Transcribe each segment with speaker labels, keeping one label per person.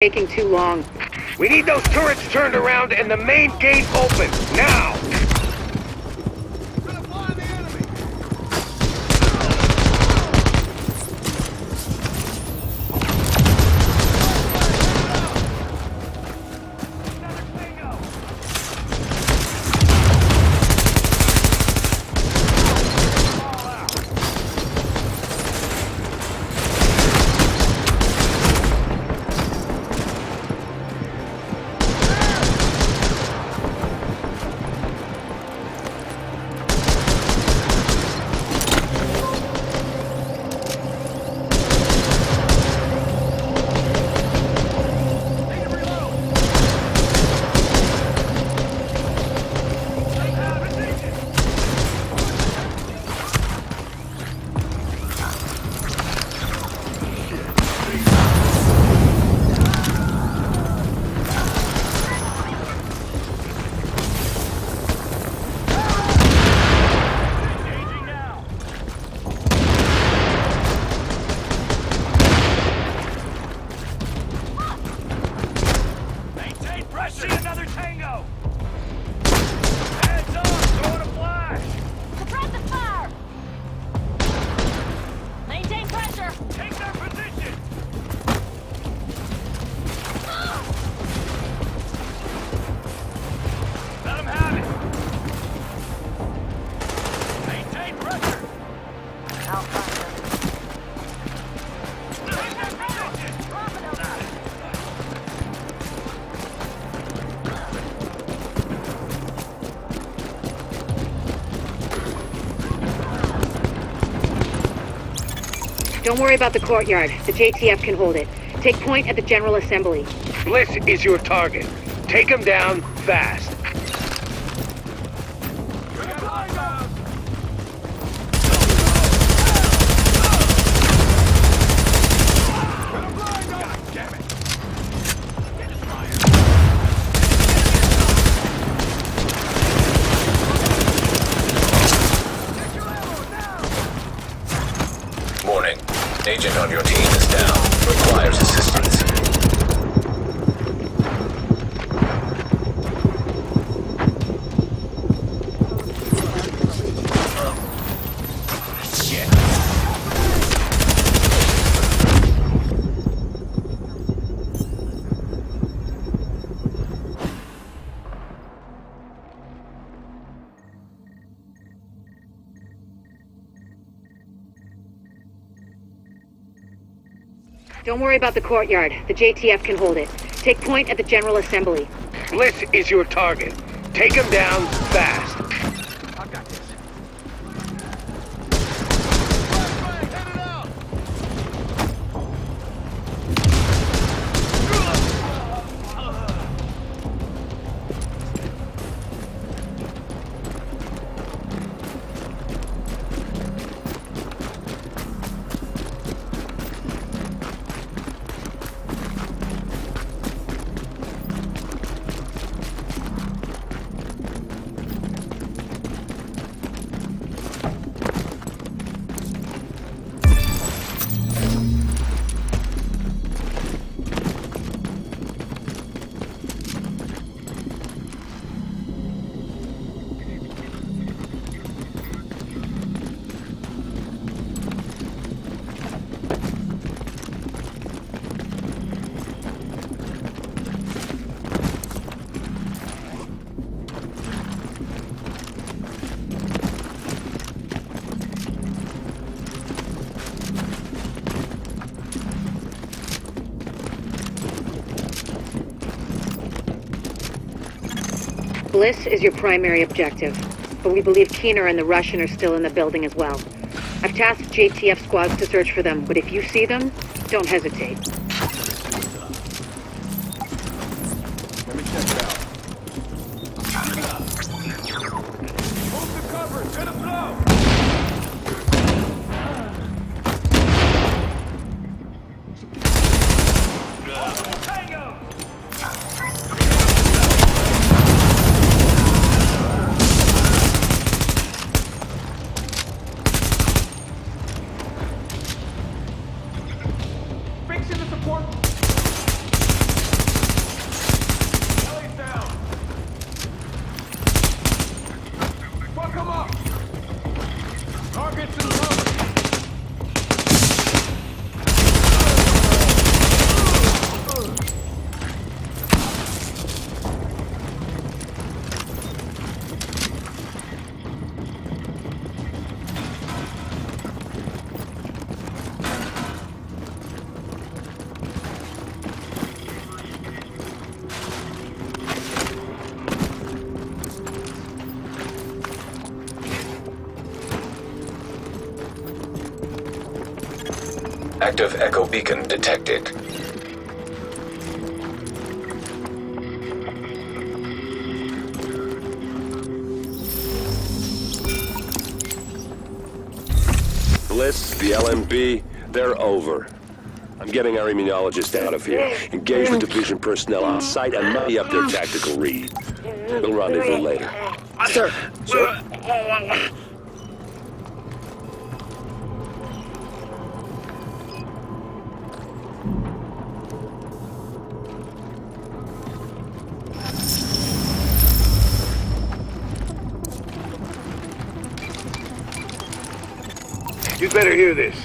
Speaker 1: Taking too long.
Speaker 2: We need those turrets turned around and the main gate open, now!
Speaker 1: Don't worry about the courtyard. The JTF can hold it. Take point at the General Assembly.
Speaker 2: Bliss is your target. Take him down fast.
Speaker 3: Warning. Agent on your team is down. Requires assistance. Shit.
Speaker 1: Don't worry about the courtyard. The JTF can hold it. Take point at the General Assembly.
Speaker 2: Bliss is your target. Take him down fast.
Speaker 1: Bliss is your primary objective, but we believe Keener and the Russian are still in the building as well. I've tasked JTF squads to search for them, but if you see them, don't hesitate.
Speaker 4: Let me check it out. Move the cover, it's gonna blow! Fixing the
Speaker 3: Active echo beacon detected.
Speaker 5: Bliss, the LMB, they're over. I'm getting our immunologist out of here. Engage with division personnel on site and muddy up their tactical read. We'll rendezvous later.
Speaker 2: Sir.
Speaker 5: Sir?
Speaker 2: You'd better hear this.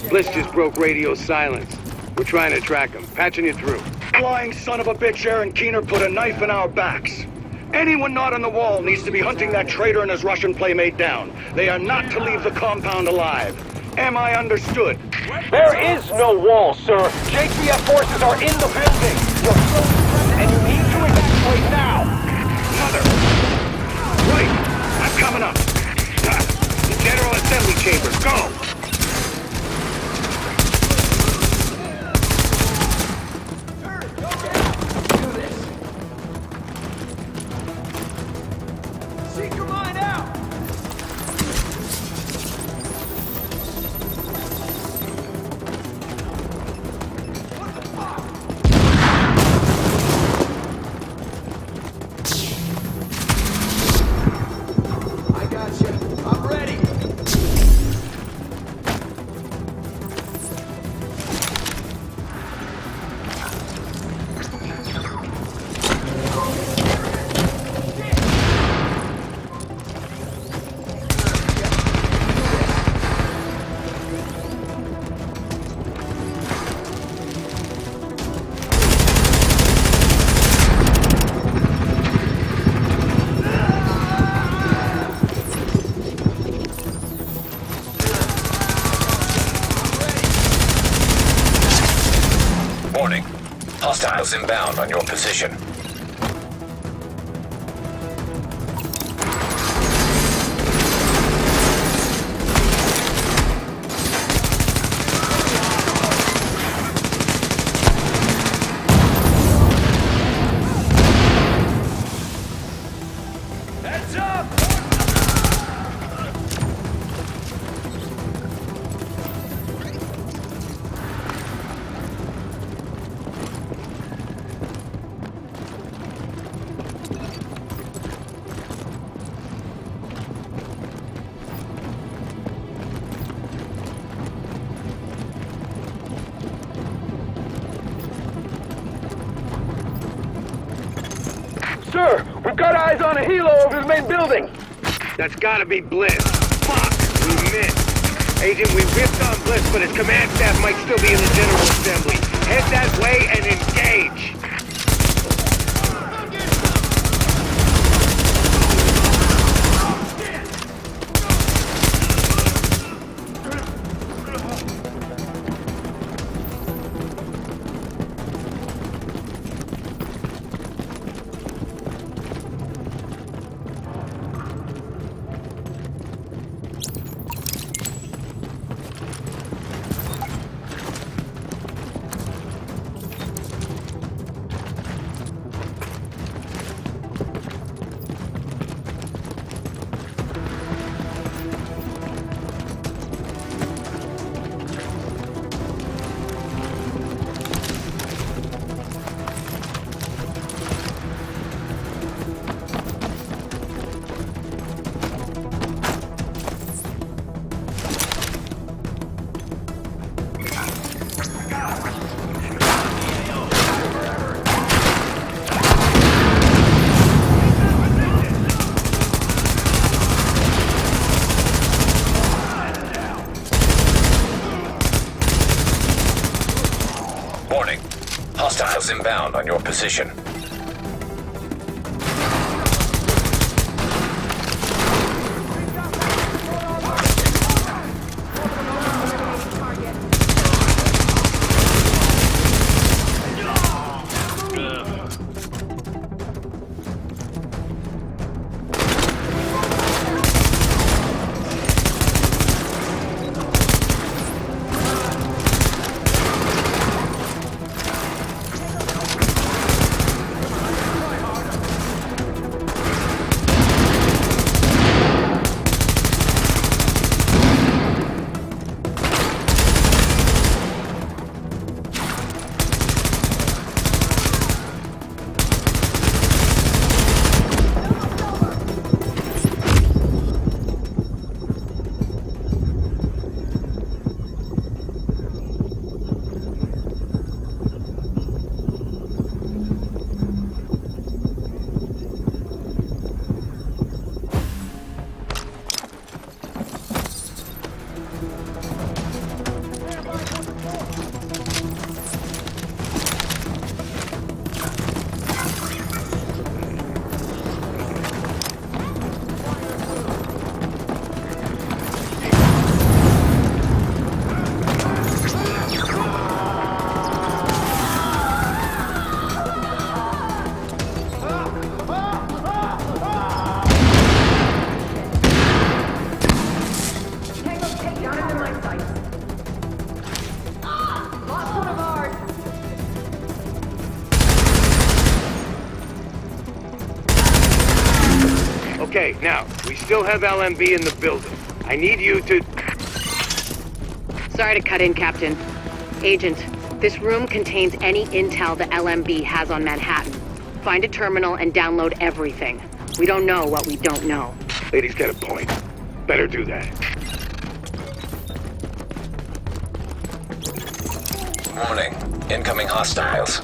Speaker 2: Bliss just broke radio silence. We're trying to track him. Patching you through.
Speaker 6: Flying son of a bitch, Aaron Keener put a knife in our backs. Anyone not on the wall needs to be hunting that traitor and his Russian playmate down. They are not to leave the compound alive. Am I understood?
Speaker 2: There is no wall, sir. JTF forces are in the building. You're slowly present and you need to evacuate now.
Speaker 6: Mother! Wait! I'm coming up.
Speaker 2: The General Assembly Chambers, go!
Speaker 4: Seek your mind out! I got you. I'm ready.
Speaker 3: Warning. Hostiles inbound on your position.
Speaker 4: Heads up!
Speaker 2: Sir, we've got eyes on a helo over the main building. That's gotta be Bliss. Fuck, we missed. Agent, we ripped on Bliss, but his command staff might still be in the General Assembly. Head that way and engage.
Speaker 3: Warning. Hostiles inbound on your position.
Speaker 2: Okay, now, we still have LMB in the building. I need you to...
Speaker 1: Sorry to cut in, Captain. Agent, this room contains any intel the LMB has on Manhattan. Find a terminal and download everything. We don't know what we don't know.
Speaker 2: Lady's got a point. Better do that.
Speaker 3: Warning. Incoming hostiles.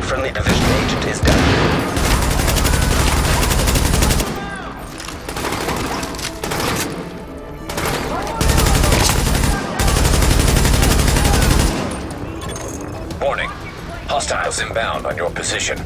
Speaker 3: Friendly division agent is down. Warning. Hostiles inbound on your position.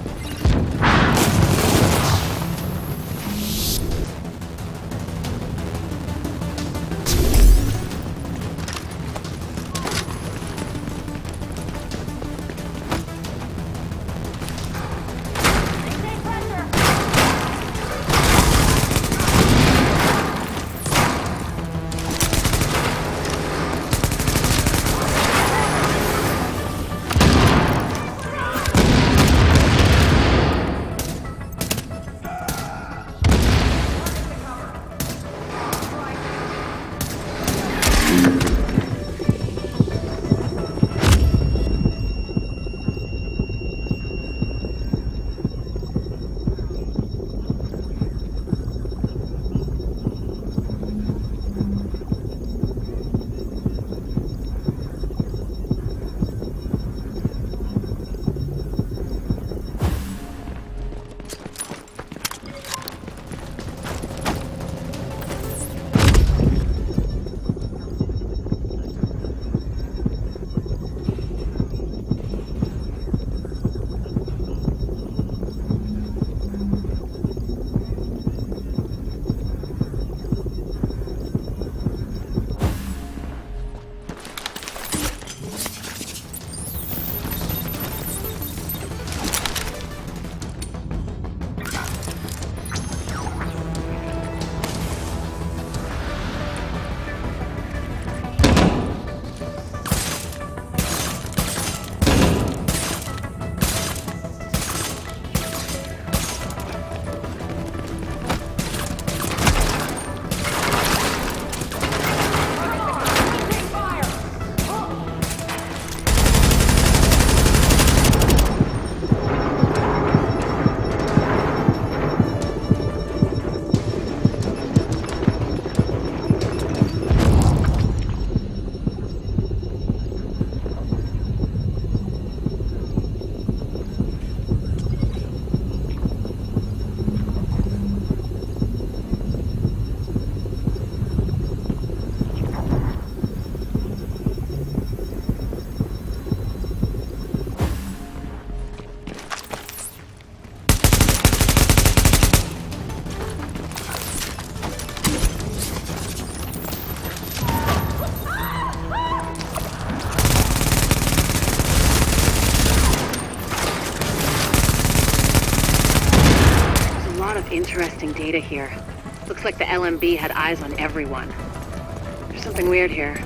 Speaker 1: Interesting data here. Looks like the LMB had eyes on everyone. There's something weird here.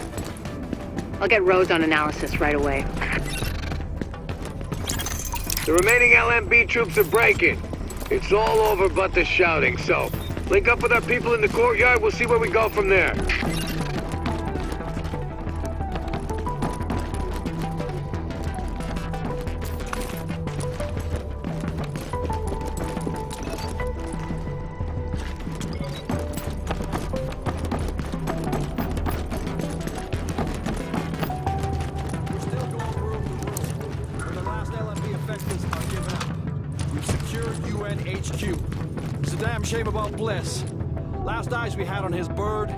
Speaker 1: I'll get Rose on analysis right away.
Speaker 2: The remaining LMB troops are breaking. It's all over but the shouting, so link up with our people in the courtyard, we'll see where we go from there.
Speaker 4: It's a damn shame about Bliss. Last eyes we had on his bird,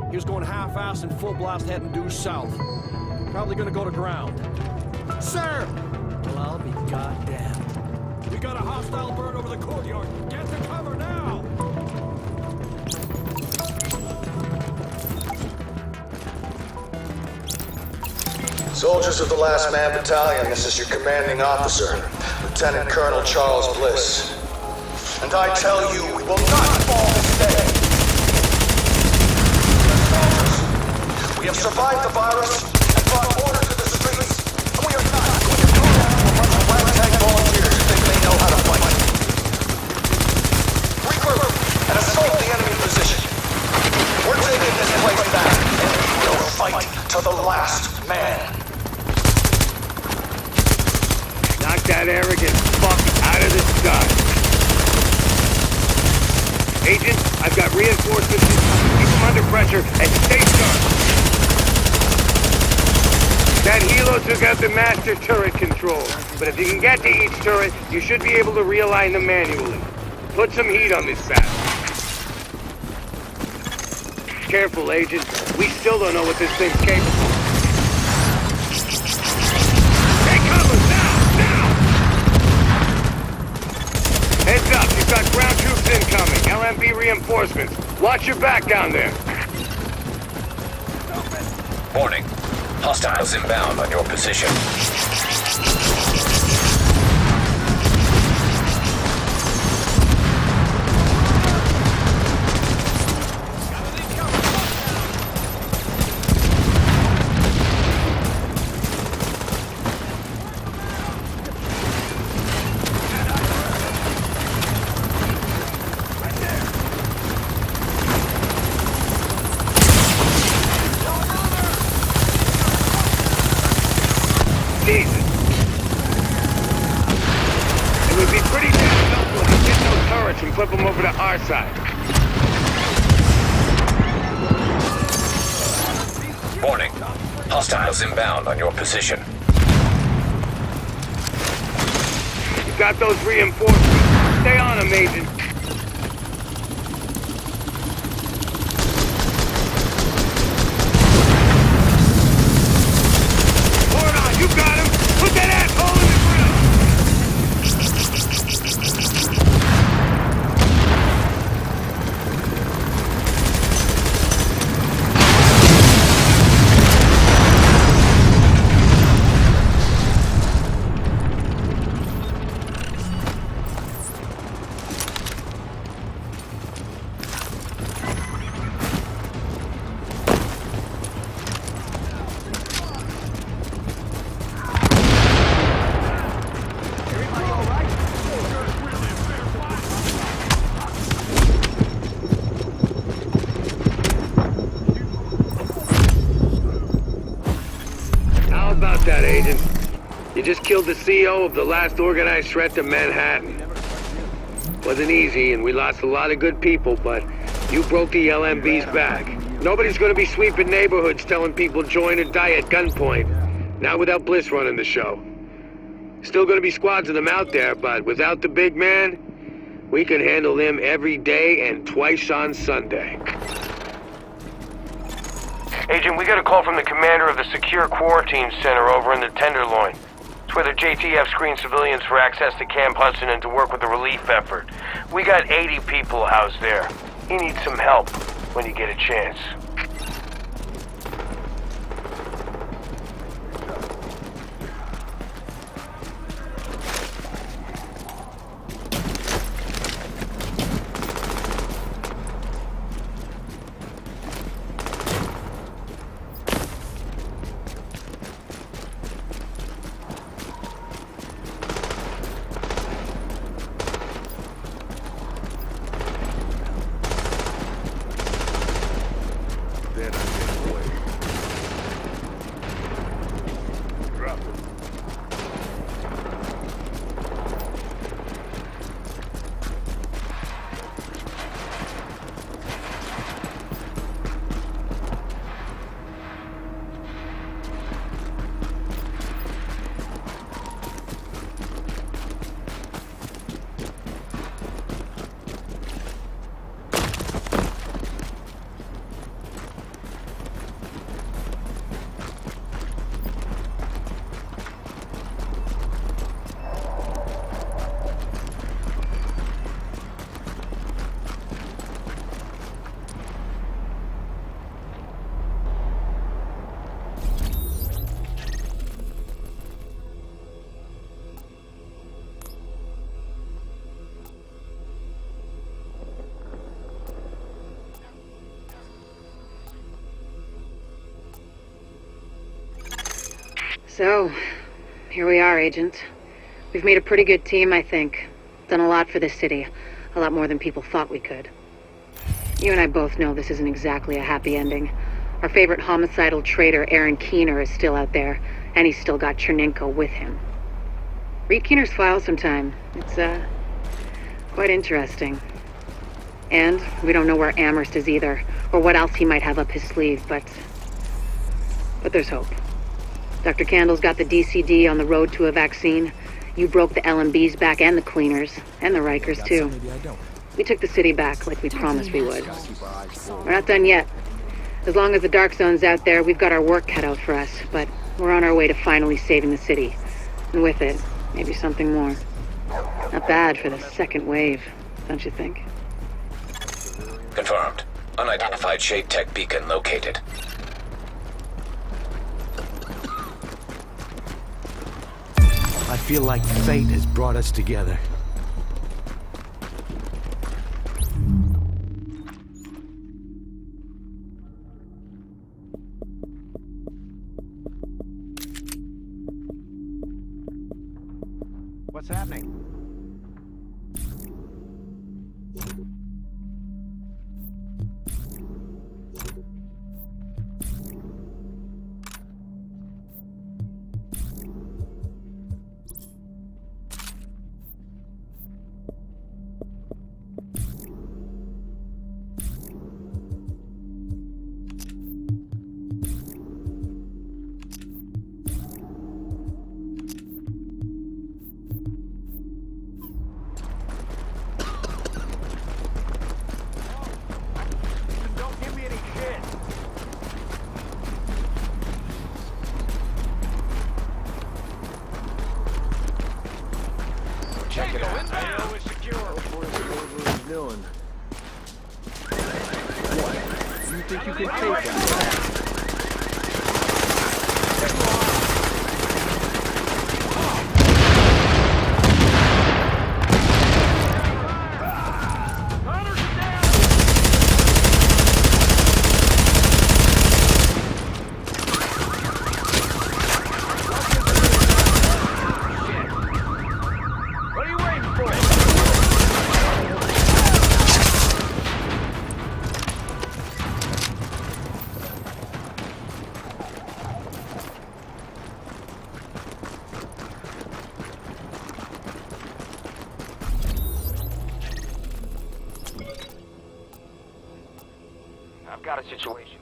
Speaker 4: he was going half-assed and full blast heading due south. Probably gonna go to ground. Sir! Well, I'll be goddamned. We got a hostile bird over the courtyard. Get to cover now!
Speaker 7: Soldiers of the Last Man Battalion, this is your commanding officer, Lieutenant Colonel Charles Bliss. And I tell you, we will not fall this day. Soldiers, we have survived the virus and brought order to the streets, and we are not going to go down to a bunch of ragtag volunteers who think they know how to fight. Regroup and assault the enemy position. We're taking this place back, and we will fight to the last man.
Speaker 2: Knock that arrogant fuck out of the sky. Agent, I've got reinforcements. Keep them under pressure and stay sharp. That helo took out the master turret control, but if you can get to each turret, you should be able to realign them manually. Put some heat on this fast. Careful, Agent. We still don't know what this thing's capable of. Take cover! Now! Heads up, you've got ground troops incoming. LMB reinforcements. Watch your back down there.
Speaker 3: Warning. Hostiles inbound on your position.
Speaker 2: It would be pretty damn helpful to get those turrets and flip them over to our side.
Speaker 3: Warning. Hostiles inbound on your position.
Speaker 2: You've got those reinforcements. Stay on them, Agent. Hold on, you got him! Put that asshole in the ground! How about that, Agent? You just killed the CEO of the last organized threat to Manhattan. Wasn't easy, and we lost a lot of good people, but you broke the LMB's back. Nobody's gonna be sweeping neighborhoods telling people join or die at gunpoint. Not without Bliss running the show. Still gonna be squads of them out there, but without the big man, we can handle them every day and twice on Sunday. Agent, we got a call from the commander of the Secure Quarantine Center over in the Tenderloin. It's where the JTF screens civilians for access to Camp Hudson and to work with the relief effort. We got 80 people housed there. You need some help when you get a chance.
Speaker 1: So, here we are, Agent. We've made a pretty good team, I think. Done a lot for this city. A lot more than people thought we could. You and I both know this isn't exactly a happy ending. Our favorite homicidal traitor, Aaron Keener, is still out there, and he's still got Chernenko with him. Read Keener's file sometime. It's, quite interesting. And we don't know where Amherst is either, or what else he might have up his sleeve, but there's hope. Dr. Candle's got the DCD on the road to a vaccine. You broke the LMB's back and the Cleaners, and the Rikers too. We took the city back like we promised we would. We're not done yet. As long as the Dark Zone's out there, we've got our work cut out for us, but we're on our way to finally saving the city. And with it, maybe something more. Not bad for the second wave, don't you think?
Speaker 3: Confirmed. Unidentified Shade Tech beacon located.
Speaker 4: I feel like fate has brought us together.
Speaker 2: What's happening?
Speaker 7: Check it out.
Speaker 2: I know it's secure.
Speaker 4: What are you doing? What? You think you can take that?
Speaker 2: What are you waiting for? I've got a situation.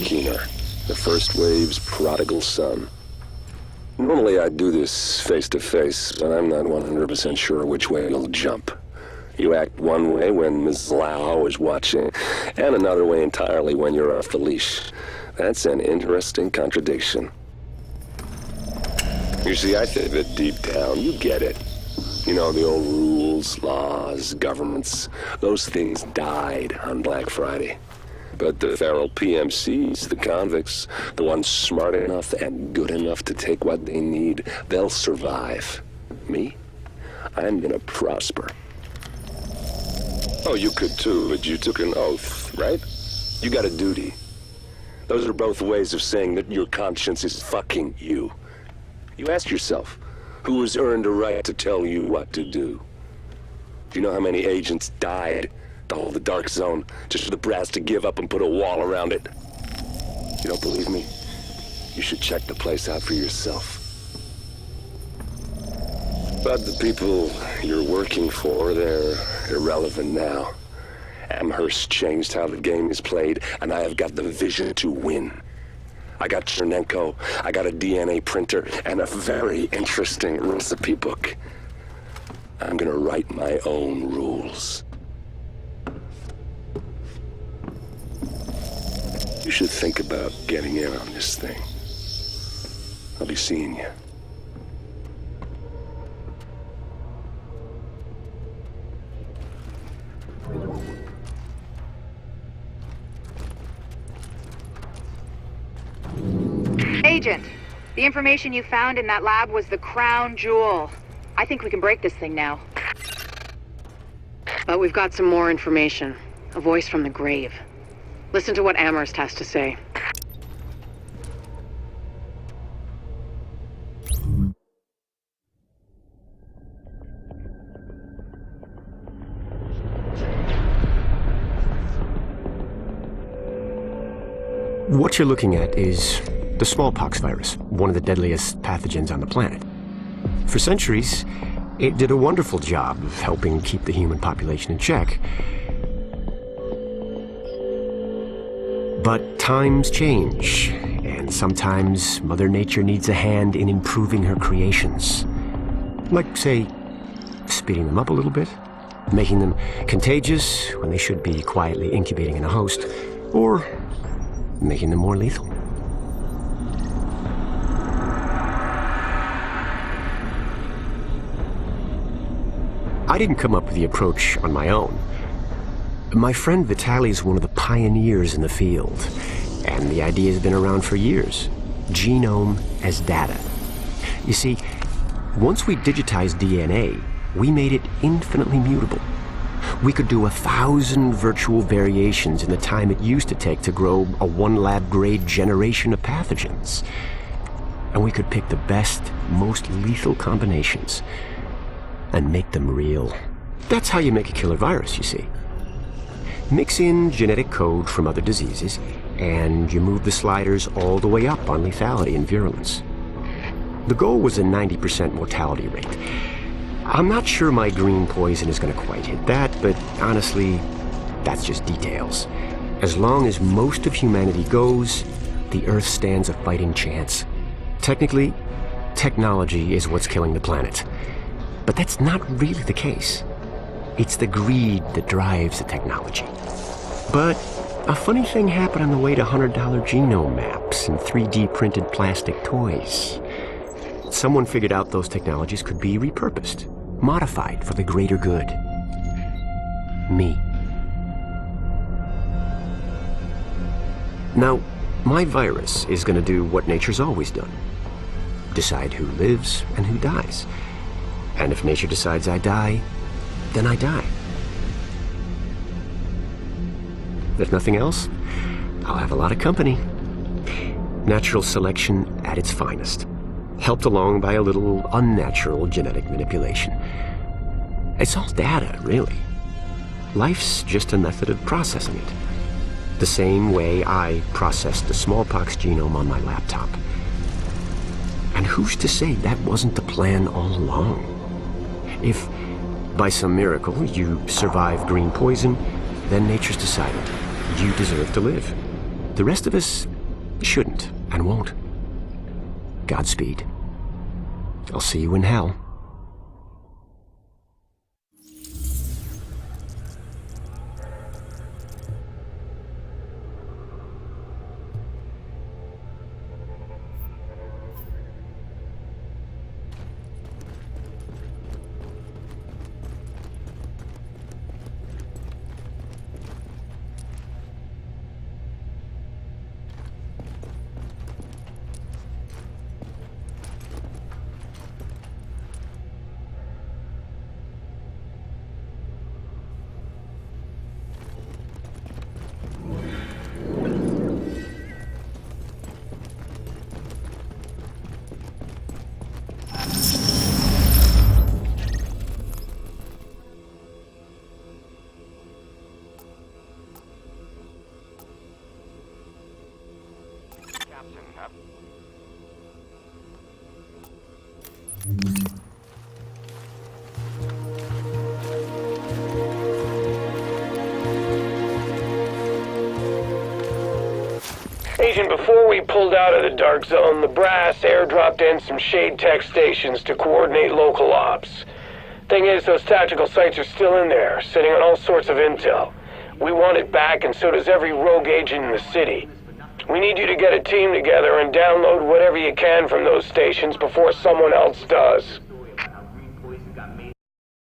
Speaker 5: Keener, the first wave's prodigal son. Normally I'd do this face-to-face, but I'm not 100% sure which way it'll jump. You act one way when Ms. Lau is watching, and another way entirely when you're off the leash. That's an interesting contradiction. You see, I think that deep down, you get it. You know, the old rules, laws, governments, those things died on Black Friday. But the feral PMCs, the convicts, the ones smart enough and good enough to take what they need, they'll survive. Me? I'm gonna prosper. Oh, you could too, but you took an oath, right? You got a duty. Those are both ways of saying that your conscience is fucking you. You ask yourself, who has earned a right to tell you what to do? Do you know how many agents died to hold the Dark Zone just for the brass to give up and put a wall around it? You don't believe me? You should check the place out for yourself. But the people you're working for, they're irrelevant now. Amherst changed how the game is played, and I have got the vision to win. I got Chernenko, I got a DNA printer, and a very interesting recipe book. I'm gonna write my own rules. You should think about getting in on this thing. I'll be seeing you.
Speaker 1: Agent, the information you found in that lab was the crown jewel. I think we can break this thing now. But we've got some more information. A voice from the grave. Listen to what Amherst has to say.
Speaker 8: What you're looking at is the smallpox virus, one of the deadliest pathogens on the planet. For centuries, it did a wonderful job of helping keep the human population in check. But times change, and sometimes Mother Nature needs a hand in improving her creations. Like, say, speeding them up a little bit, making them contagious when they should be quietly incubating in a host, or making them more lethal. I didn't come up with the approach on my own. My friend Vitaly is one of the pioneers in the field, and the idea has been around for years. Genome as data. You see, once we digitized DNA, we made it infinitely mutable. We could do 1,000 virtual variations in the time it used to take to grow a one-lab-grade generation of pathogens. And we could pick the best, most lethal combinations and make them real. That's how you make a killer virus, you see. Mix in genetic code from other diseases, and you move the sliders all the way up on lethality and virulence. The goal was a 90% mortality rate. I'm not sure my green poison is going to quite hit that, but honestly, that's just details. As long as most of humanity goes, the Earth stands a fighting chance. Technically, technology is what's killing the planet. But that's not really the case. It's the greed that drives the technology. But a funny thing happened on the way to $100 genome maps and 3D printed plastic toys. Someone figured out those technologies could be repurposed, modified for the greater good. Me. Now, my virus is going to do what nature's always done. Decide who lives and who dies. And if nature decides I die, then I die. If nothing else, I'll have a lot of company. Natural selection at its finest, helped along by a little unnatural genetic manipulation. It's all data, really. Life's just a method of processing it. The same way I processed the smallpox genome on my laptop. And who's to say that wasn't the plan all along? If, by some miracle, you survive green poison, then nature's decided you deserve to live. The rest of us, Shouldn't and won't. Godspeed. I'll see you in hell.
Speaker 2: Agent, before we pulled out of the dark zone, the brass airdropped in some shade tech stations to coordinate local ops. Thing is, those tactical sites are still in there, sitting on all sorts of intel. We want it back, and so does every rogue agent in the city. We need you to get a team together and download whatever you can from those stations before someone else does.